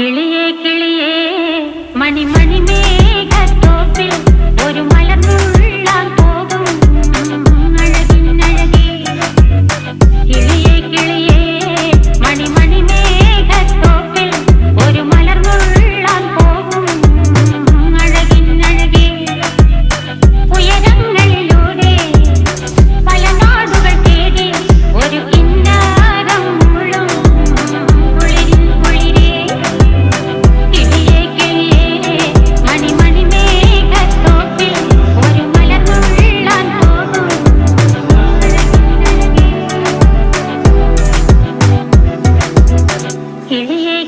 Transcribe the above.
കിളിയേ കിളിയേ മണിമണി മേഘത്തോപ്പിൽ ഒരു മലർന്നുള്ളാൻ പോകും അഴകിനഴകേ. കിളിയേ കിളിയേ മണിമണി മേഘത്തോപ്പിൽ ഒരു മലർന്നുള്ളാൻ പോകും അഴകിനഴകേ. ഉയരങ്ങളിലൂടെ പല നാടുകൾ തേടി ഒരു കിന്നാരം മുഴും കുളിരിൻ കുളിരേ. കിളിയേ കിളിയേ മണിമണി മേഘത്തോപ്പിൽ ഒരു മലർന്നുള്ളാൻ പോകും അഴകിനഴകേ. കിളിയേ